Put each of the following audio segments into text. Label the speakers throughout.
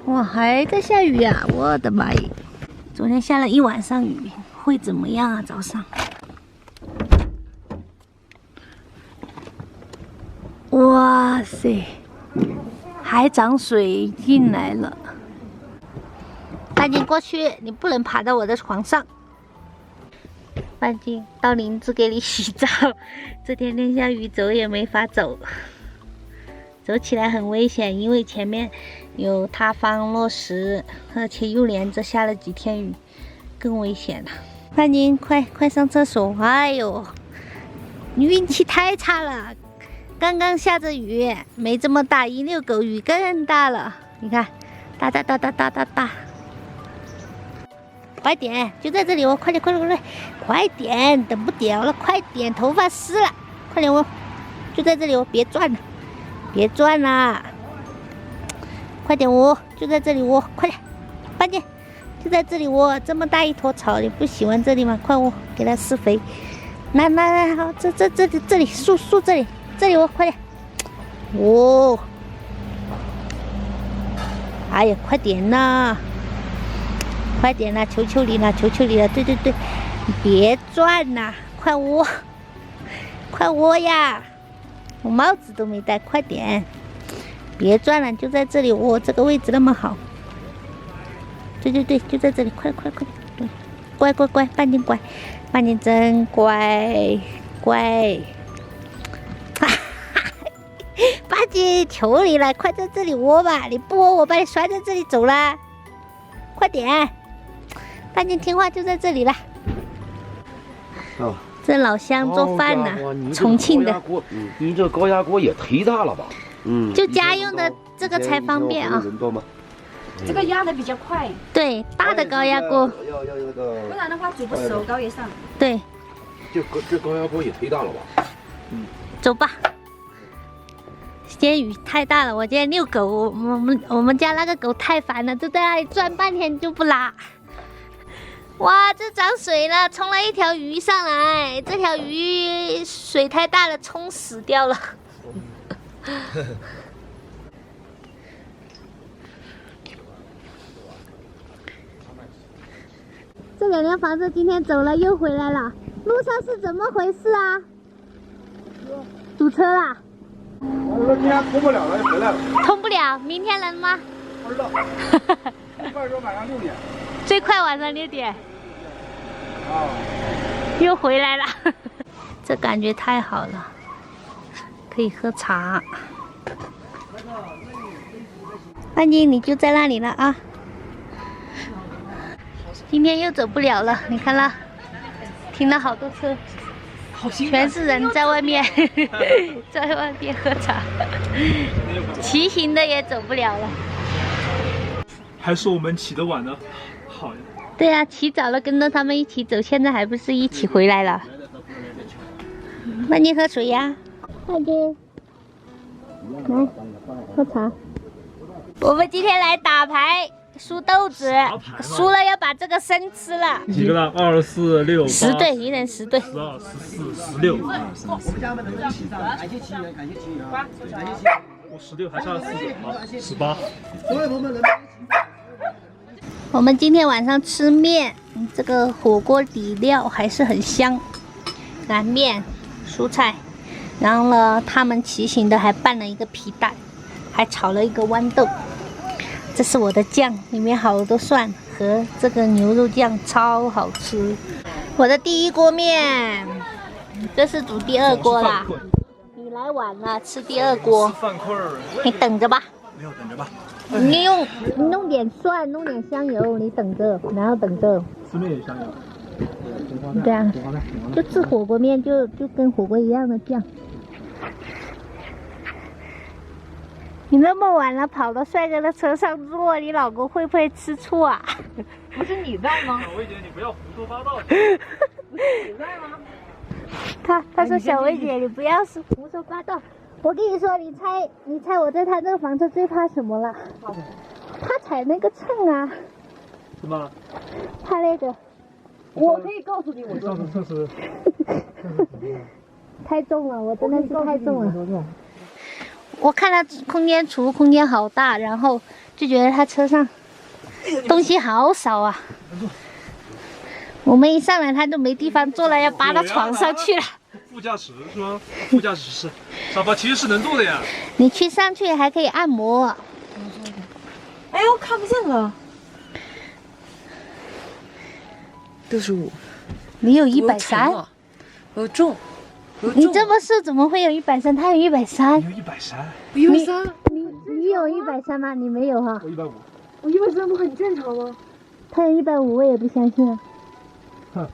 Speaker 1: 哇，还在下雨啊！我的妈耶！昨天下了一晚上雨，会怎么样啊？早上。哇塞，还涨水进来了。半斤过去，你不能爬到我的床上。半斤到林子给你洗澡。这天天下雨，走也没法走。走起来很危险，因为前面有塌方落石，而且又连着下了几天雨，更危险了。半斤，快上厕所！哎呦，你运气太差了，刚刚下着雨，没这么大，一遛狗雨更大了。你看，大，快点，就在这里哦！快点，等不了了，快点，头发湿了，快点哦，就在这里哦，别转了，快点窝，就在这里窝，快点，半斤，就在这里窝，这么大一坨草，你不喜欢这里吗？快窝，给它施肥。来，好，这里树这里窝，快点，窝，哎呀，快点呐，求求你了，对，你别转呐，快窝呀！我帽子都没戴，快点，别转了，就在这里窝，这个位置那么好。对，就在这里，快点，对，乖，半斤乖，半斤真乖，半斤求你了，快在这里窝吧，你不窝我把你拴在这里走了，快点，半斤听话，就在这里了。哦。这老乡做饭呢，重庆的。
Speaker 2: 你这高压锅也忒大了吧？
Speaker 1: 就家用的这个才方便啊。
Speaker 3: 这个压的比较快。
Speaker 1: 对，大的高压锅。
Speaker 2: 要那个。
Speaker 3: 不然的话煮不熟，高压上。
Speaker 1: 对。
Speaker 2: 这高压锅也忒大了吧？
Speaker 1: 走吧。今天雨太大了，我今天遛狗，我们家那个狗太烦了，就在那里转半天就不拉。哇，这涨水了，冲了一条鱼上来，这条鱼水太大了，冲死掉了。这两辆房子今天走了又回来了，路上是怎么回事啊？堵车啦？
Speaker 2: 我说今天通不了了，就回来了。
Speaker 1: 通不了，明天能吗？
Speaker 2: 不知道。快说晚上6点。
Speaker 1: 最快晚上6点。又回来了，这感觉太好了，可以喝茶。半斤，你就在那里了啊！今天又走不了了，你看了，停了好多车，全是人在外面，在外面喝茶。骑行的也走不了了。
Speaker 4: 还说我们起得晚呢，好呀。
Speaker 1: 对啊，起早了跟着他们一起走，现在还不是一起回来了。那你喝水呀，快点，来喝茶。我们今天来打牌，输豆子，输了要把这个生吃了。
Speaker 4: 几个了？24、6、
Speaker 1: 10对，一人10对。
Speaker 4: 12、14、16。我16还差4，好，18。
Speaker 1: 我们今天晚上吃面，这个火锅底料还是很香，燃面、蔬菜，然后呢，他们骑行的还拌了一个皮蛋，还炒了一个豌豆。这是我的酱，里面好多蒜和这个牛肉酱，超好吃。我的第一锅面，这是煮第2锅啦。你来晚了，吃第2锅，你等着吧。
Speaker 4: 没有等着吧。
Speaker 1: 你弄点蒜，弄点香油，你等着，然后等着。
Speaker 4: 吃面也香油。
Speaker 1: 对啊，就吃火锅面就跟火锅一样的酱。你那么晚了跑到帅哥的车上坐，你老公会不会吃醋啊？
Speaker 3: 不是你在吗？
Speaker 4: 小薇姐，你不要胡说八道。
Speaker 3: 不是你在吗？
Speaker 1: 他说小薇姐，你不要胡说八道。我跟你说，你猜我在他这个房子最怕什么了？他踩那个秤啊。
Speaker 4: 是吗？
Speaker 1: 他那个。
Speaker 3: 我可以告诉你，我
Speaker 4: 上次测试。
Speaker 1: 太重了，我真的是太重了。我看它空间储物空间好大，然后就觉得它车上东西好少啊。我们一上来它都没地方坐了，要扒到床上去了。
Speaker 4: 副驾驶是吧？副驾驶是沙发，其实是能坐的呀。
Speaker 1: 你去上去还可以按摩。
Speaker 3: 哎呦，看不见了。65，
Speaker 1: 你有130，
Speaker 3: 我有重。
Speaker 1: 你这么瘦怎么会有130？他有130。
Speaker 4: 你有130，
Speaker 3: 130，
Speaker 1: 你有130吗？你没有哈。
Speaker 4: 我150。
Speaker 3: 我130不很正常吗？
Speaker 1: 他有150，我也不相信啊。
Speaker 4: 哼，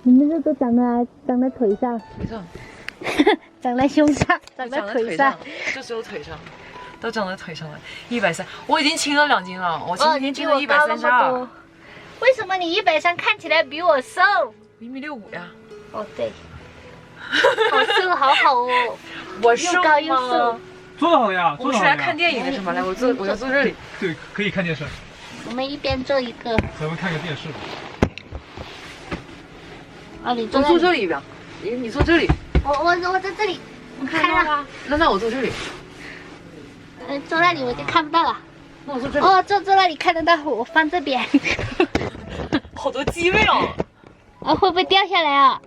Speaker 1: 你们这都长在腿上，
Speaker 3: 腿上，
Speaker 1: 长在胸上，长在腿上。
Speaker 3: 就只有腿上，都长在腿上了。130，我已经轻了2斤了，我今天轻了132。
Speaker 1: 为什么你130看起来比我瘦
Speaker 3: 1.65米呀。
Speaker 1: 哦，对，好瘦，好好哦，
Speaker 3: 我瘦
Speaker 1: 又高又瘦。
Speaker 4: 坐好了呀，
Speaker 3: 我们是来看电影的是吗？来，我要坐这里。
Speaker 4: 对，可以看电视，
Speaker 1: 我们一边做一个。
Speaker 4: 咱们看个电视。
Speaker 1: 哦，你
Speaker 3: 我
Speaker 1: 坐
Speaker 3: 坐这里吧，你坐这里。
Speaker 1: 我在这里，我看到了。
Speaker 3: 那我坐这里。
Speaker 1: 坐那里我就看不到了。
Speaker 3: 那我坐这里。
Speaker 1: 哦，坐那里看得到，我放这边。
Speaker 3: 好多机位哦。
Speaker 1: 啊，会不会掉下来啊？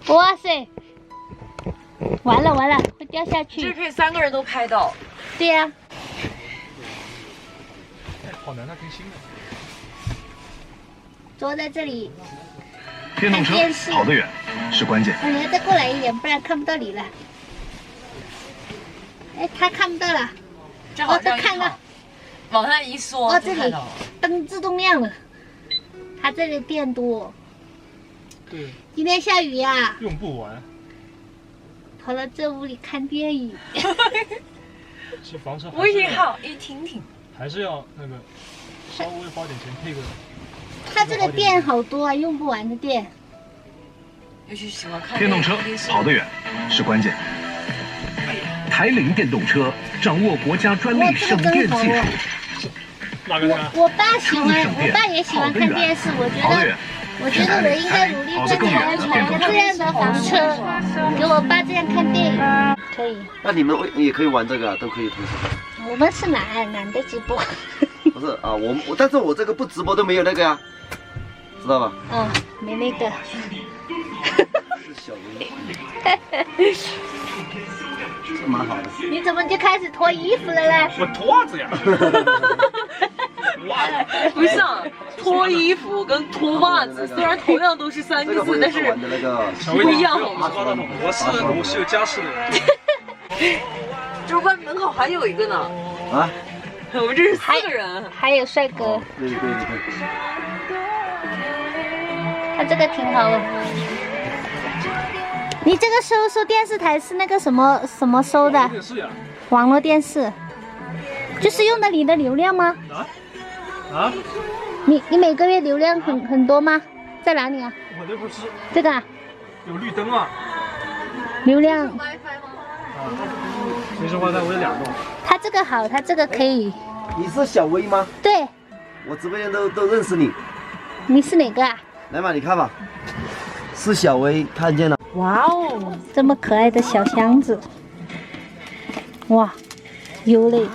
Speaker 1: 哇塞！完了，会掉下去。
Speaker 3: 这可以3个人都拍到。
Speaker 1: 对呀。
Speaker 4: 好难啊，更新的。
Speaker 1: 坐在这里。
Speaker 5: 电动车跑得远是关键。
Speaker 1: 你要再过来一点，不然看不到你了。哎，他看不到了。
Speaker 3: 正好
Speaker 1: 都看到。
Speaker 3: 往上一缩，
Speaker 1: 哦，这里灯自动亮了。它这里电多。
Speaker 4: 对。
Speaker 1: 今天下雨呀。
Speaker 4: 用不完。
Speaker 1: 跑到这屋里看电影。
Speaker 4: 是房车。
Speaker 3: 我也好，一听听。
Speaker 4: 还是要那个稍微花点钱配个。
Speaker 1: 它这个电好多啊，用不完的电。
Speaker 3: 尤其喜欢看
Speaker 5: 电动车跑得远是关键。台铃电动车掌握国家专利省电技术。
Speaker 4: 哪个呢？
Speaker 1: 我爸喜欢，我爸也喜欢看电视。我觉得我应该努力赚钱，买个这样的房车，给我爸这样看电影。可以。
Speaker 2: 那你们也可以玩这个，都可以同时玩。
Speaker 1: 我们是懒得直播。
Speaker 2: 不是啊，但是我这个不直播都没有那个呀，知道吧？
Speaker 1: 嗯，没那个。
Speaker 2: 是小微。这蛮好的。
Speaker 1: 你怎么就开始脱衣服了嘞？
Speaker 4: 我脱袜子呀。
Speaker 3: 不是啊，脱衣服跟脱袜子虽然同样都是3个字，但是不一样。
Speaker 4: 我是有家室的人。
Speaker 3: 这外门口还有一个呢。
Speaker 2: 啊？
Speaker 3: 我们这是4个人。
Speaker 1: 还有帅哥。
Speaker 2: 对。
Speaker 1: 他这个挺好的。你这个收电视台是那个什么收的？
Speaker 4: 电视呀。
Speaker 1: 网络电视。就是用的你的流量吗？
Speaker 4: 啊？
Speaker 1: 你每个月流量很多吗？在哪里啊？
Speaker 4: 我这不是。
Speaker 1: 这个啊？
Speaker 4: 有绿灯啊。
Speaker 1: 流量。
Speaker 4: 啊。其实WiFi我有2个。
Speaker 1: 它这个好，它这个可以。
Speaker 2: 你是小薇吗？
Speaker 1: 对。
Speaker 2: 我直播间都认识你。
Speaker 1: 你是哪个啊？
Speaker 2: 来吧，你看吧。是小薇，看见了。
Speaker 3: 哇哦，
Speaker 1: 这么可爱的小箱子。哇，有嘞。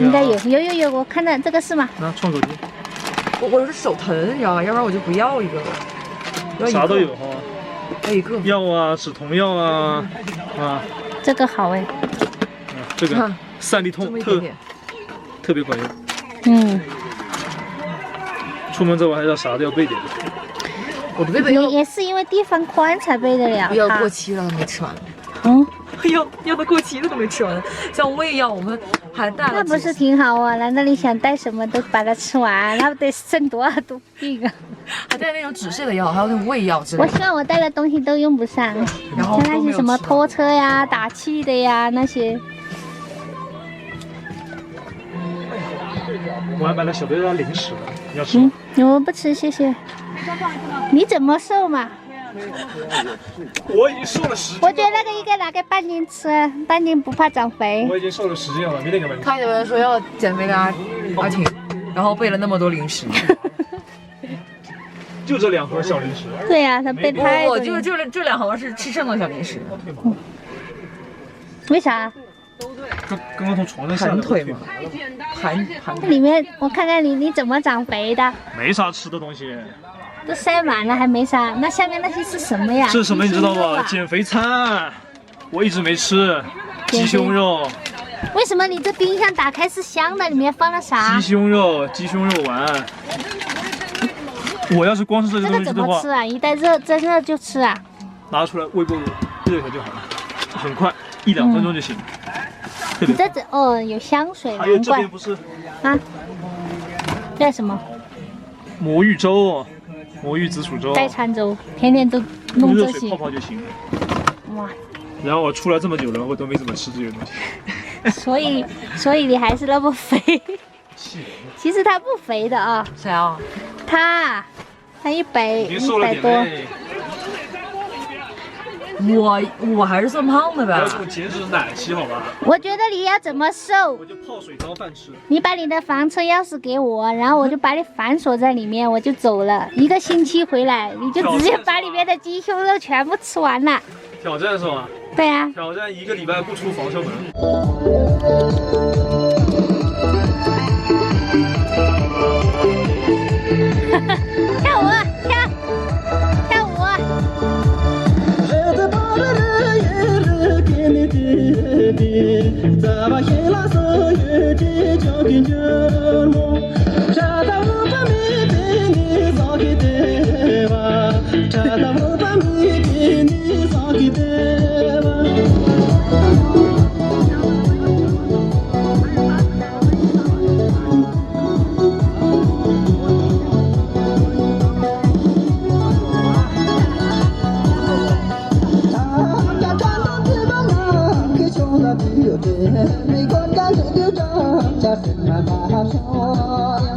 Speaker 1: 应该有，我看到这个是吗？
Speaker 4: 那创手机。
Speaker 3: 我是手疼，你知道吧？要不然我就不要一个了。
Speaker 4: 啥都有哈。
Speaker 3: 要一个。
Speaker 4: 药啊，止痛药啊，啊。
Speaker 1: 这个好哎。
Speaker 4: 这个3粒痛特别管用。
Speaker 1: 嗯。
Speaker 4: 出门之后还是要啥都要备点的。
Speaker 3: 我的贝贝
Speaker 1: 也是因为地方宽才备得了。
Speaker 3: 药过期了没吃完。
Speaker 1: 嗯。
Speaker 3: 药都过期了都没吃完。像胃药我们还带了。
Speaker 1: 那不是挺好啊？难道你想带什么都把它吃完？那得剩多少多病啊？
Speaker 3: 还带那种止泻的药，还有那种胃药之类的。
Speaker 1: 我希望我带的东西都用不上，
Speaker 3: 然后
Speaker 1: 像那些什么拖车呀、打气的呀那些。
Speaker 4: 我还买了小杯的零食，你要吃吗？
Speaker 1: 我不吃，谢谢。你怎么瘦嘛？
Speaker 4: 我已经瘦了10斤。
Speaker 1: 我觉得那个应该拿个半斤吃，半斤不怕长肥。
Speaker 4: 我已经瘦了10斤了，明天给半斤。
Speaker 3: 看你们说要减肥的阿婷，然后备了那么多零食。
Speaker 4: 就这2盒小零食。
Speaker 1: 对呀，他备太多。
Speaker 3: 就这2盒是吃剩的小零食。
Speaker 1: 为啥？
Speaker 4: 刚刚从床上下来，
Speaker 3: 盘腿嘛，盘
Speaker 1: 那里面我看看你怎么长肥的？
Speaker 4: 没啥吃的东西。
Speaker 1: 都塞满了还没啥，那下面那些是什么呀？
Speaker 4: 是什么你知道吗？
Speaker 1: 鸡胸肉啊
Speaker 4: 减肥餐，我一直没吃。鸡胸肉。
Speaker 1: 为什么你这冰箱打开是香的？里面放了啥？
Speaker 4: 鸡胸肉丸。我要是光是这些
Speaker 1: 这个怎
Speaker 4: 东西的话，
Speaker 1: 么吃啊？一袋热蒸热就吃啊？
Speaker 4: 拿出来微波炉热一下就好了，很快1、2分钟就行。
Speaker 1: 你这有香水，
Speaker 4: 还有
Speaker 1: 难怪
Speaker 4: 这边不是
Speaker 1: 啊？这什么？
Speaker 4: 魔芋粥，魔芋紫薯粥，
Speaker 1: 代餐粥，天天都弄这些
Speaker 4: 用热水泡。泡就行。
Speaker 1: 哇，
Speaker 4: 然后我出来这么久了，我都没怎么吃这些东西。
Speaker 1: 所以你还是那么肥。其实他不肥的啊，
Speaker 3: 谁啊？
Speaker 1: 他100
Speaker 4: 别瘦了点
Speaker 1: 多。
Speaker 4: 呗，
Speaker 3: 我还是算胖的
Speaker 4: 不要
Speaker 3: 呗。
Speaker 4: 这么减脂奶昔好吧？
Speaker 1: 我觉得你要怎么瘦？
Speaker 4: 我就泡水当饭吃。
Speaker 1: 你把你的房车钥匙给我，然后我就把你反锁在里面，我就走了。1个星期回来，你就直接把里面的鸡胸肉全部吃完了。
Speaker 4: 挑战是吗？
Speaker 1: 对啊，
Speaker 4: 挑战1个礼拜不出房车门。
Speaker 1: 跳舞啊，跳舞啊！
Speaker 6: 没管干这就长，家生来把手。